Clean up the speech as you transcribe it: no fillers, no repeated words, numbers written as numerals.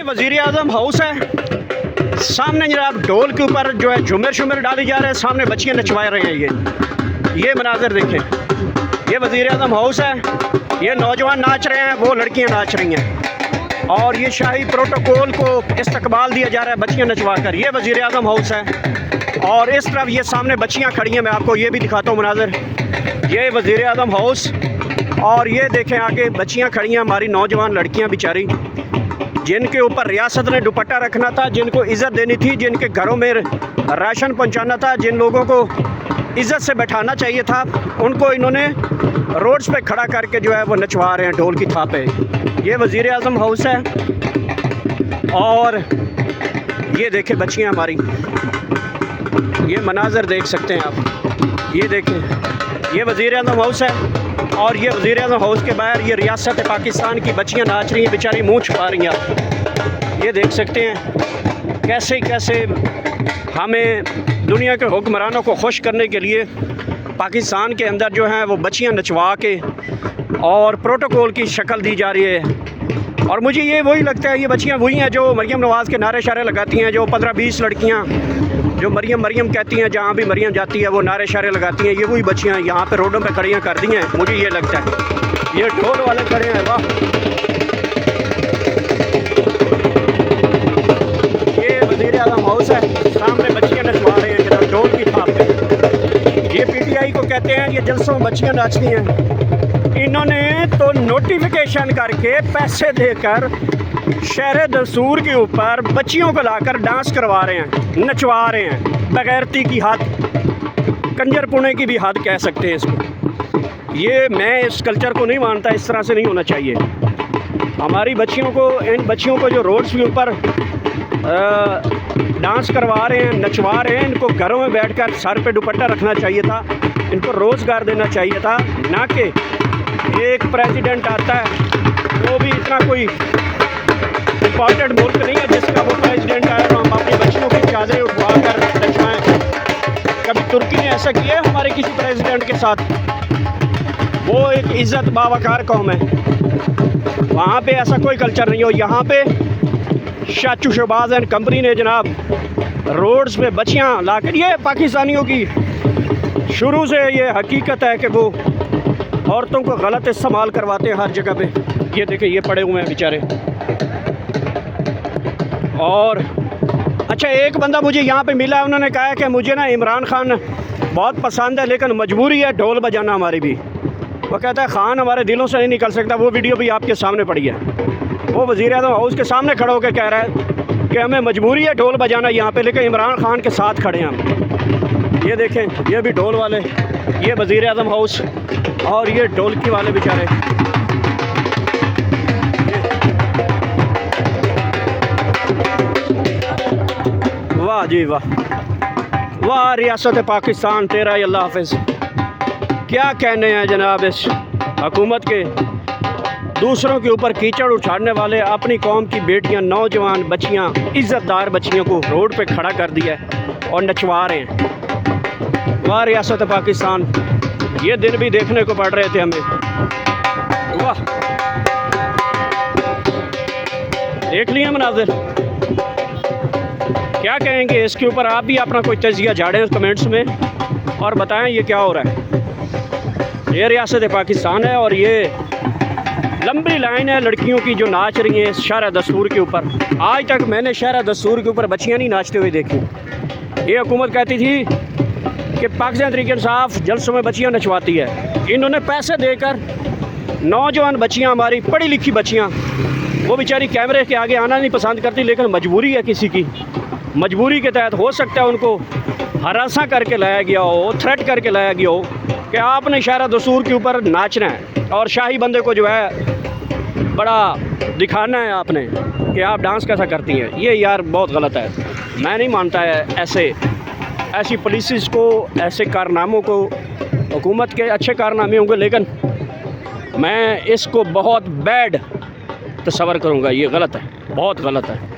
वज़ीर आज़म हाउस है, सामने जनाब ढोल के ऊपर जो है झूमर शुमर डाली जा रहे हैं, सामने बच्चियाँ नचवा रहे हैं। ये मनाज़र देखें, ये वज़ीर आज़म हाउस है, ये नौजवान नाच रहे हैं, वो लड़कियाँ नाच रही हैं और ये शाही प्रोटोकॉल को इस्तकबाल दिया जा रहा है बच्चियाँ नचवा कर। ये वज़ीर आज़म हाउस है और इस तरफ ये सामने बच्चियाँ खड़ी हैं। मैं आपको ये भी दिखाता हूँ मनाज़र, ये वज़ीर आज़म हाउस और ये देखें आगे बच्चियाँ खड़ी हैं, हमारी नौजवान लड़कियाँ बेचारी, जिनके ऊपर रियासत ने दुपट्टा रखना था, जिनको इज़्ज़त देनी थी, जिनके घरों में राशन पहुंचाना था, जिन लोगों को इज़्ज़त से बैठाना चाहिए था, उनको इन्होंने रोड्स पे खड़ा करके जो है वो नचवा रहे हैं ढोल की थापे। ये वज़ीर आज़म हाउस है और ये देखें बच्चियाँ हमारी, ये मनाज़र देख सकते हैं आप, ये देखें, ये वज़ीर आज़म हाउस है और ये वज़ीर आज़म हाउस के बाहर ये रियासत पाकिस्तान की बच्चियाँ नाच रही हैं, बेचारी मुँह छुपा रही हैं। ये देख सकते हैं कैसे कैसे हमें दुनिया के हुक्मरानों को खुश करने के लिए पाकिस्तान के अंदर जो हैं वो बच्चियाँ नचवा के और प्रोटोकॉल की शक्ल दी जा रही है। और मुझे ये वही लगता है, ये बच्चियाँ वही हैं जो मरियम नवाज़ के नारे शारे लगाती हैं, जो 15-20 लड़कियाँ जो मरियम मरियम कहती हैं, जहाँ भी मरियम जाती है वो नारे शारे लगाती हैं, ये वही बच्चियाँ यहाँ पे रोडों पे खड़ियाँ कर दी हैं, मुझे ये लगता है। ये ढोल वाले खड़े हैं, वाह, ये वज़ीर आज़म हाउस है, सामने बच्चियाँ नचवा रहे हैं जनाब ढोल की थाप पे। ये PTI को कहते हैं, ये जलसों में बच्चियाँ नाचती हैं। इन्होंने तो नोटिफिकेशन करके पैसे देकर शहर दस्तूर के ऊपर बच्चियों को लाकर डांस करवा रहे हैं, नचवा रहे हैं। बगैरती की हद, कंजरपुने की भी हद कह सकते हैं इसको। ये मैं इस कल्चर को नहीं मानता, इस तरह से नहीं होना चाहिए। हमारी बच्चियों को, इन बच्चियों को जो रोड्स के ऊपर डांस करवा रहे हैं, नचवा रहे हैं, इनको घरों में बैठकर सर पे दुपट्टा रखना चाहिए था, इनको रोज़गार देना चाहिए था, ना कि एक प्रेसिडेंट आता है वो भी इतना कोई इम्पॉर्टेंट मुल्क नहीं है जिसका वो प्रेसिडेंट आया तो हम अपनी बच्चियों की चादरें उठवा कर नचवाएँ। कभी तुर्की ने ऐसा किया है हमारे किसी प्रेसिडेंट के साथ? वो एक इज़्ज़त बावकार कौम है, वहाँ पे ऐसा कोई कल्चर नहीं हो। यहाँ पे शाचू शहबाज एंड कंपनी ने जनाब रोड्स पे बच्चियाँ लाकर, ये पाकिस्तानियों की शुरू से ये हकीकत है कि वो औरतों को गलत इस्तेमाल करवाते हैं हर जगह पे। ये देखें, ये पड़े हुए हैं बेचारे। और अच्छा, एक बंदा मुझे यहाँ पे मिला, उन्होंने कहा है कि मुझे ना इमरान खान बहुत पसंद है लेकिन मजबूरी है ढोल बजाना हमारी भी। वो कहता है खान हमारे दिलों से नहीं निकल सकता। वो वीडियो भी आपके सामने पड़ी है, वो वज़ीर आज़म हाउस के सामने खड़ा होकर कह रहा है कि हमें मजबूरी है ढोल बजाना यहाँ पे, लेकिन इमरान खान के साथ खड़े हैं हम। ये देखें, ये भी ढोल वाले, ये वज़ीर आज़म हाउस और ये ढोलकी वाले बेचारे। वाह जी वाह, वाह रियासत पाकिस्तान तेरा अल्लाह हाफ़िज़। क्या कहने हैं जनाब इस हुकूमत के, दूसरों के ऊपर कीचड़ उछाड़ने वाले, अपनी कौम की बेटियां, नौजवान बच्चियां, इज़्ज़तदार बच्चियों को रोड पे खड़ा कर दिया और नचवा रहे हैं। वाह रियासत पाकिस्तान, ये दिन भी देखने को पड़ रहे थे हमें। वाह, देख लिए मनाज़िर, क्या कहेंगे इसके ऊपर? आप भी अपना कोई तजिया झाड़ें कमेंट्स में और बताएं ये क्या हो रहा है। ये रियासत पाकिस्तान है और ये लंबी लाइन है लड़कियों की जो नाच रही हैं शहर दस्तूर के ऊपर। आज तक मैंने शहर दस्तूर के ऊपर बच्चियाँ नहीं नाचते हुए देखी। ये हुकूमत कहती थी कि पाकिस्तान तहरीक इंसाफ जलसों में बच्चियाँ नचवाती है। इन्होंने पैसे देकर नौजवान बच्चियाँ, हमारी पढ़ी लिखी बच्चियाँ, वो बेचारी कैमरे के आगे आना नहीं पसंद करती, लेकिन मजबूरी है किसी की, मजबूरी के तहत हो सकता है उनको हरासा करके लाया गया हो, थ्रेट करके लाया गया हो कि आपने शहर दस्तूर के ऊपर नाचना है और शाही बंदे को जो है बड़ा दिखाना है आपने कि आप डांस कैसा करती हैं। ये यार बहुत गलत है, मैं नहीं मानता है ऐसी पॉलिसीज़ को, ऐसे कारनामों को। हुकूमत के अच्छे कारनामे होंगे लेकिन मैं इसको बहुत बैड तस्वर करूँगा। ये गलत है, बहुत गलत है।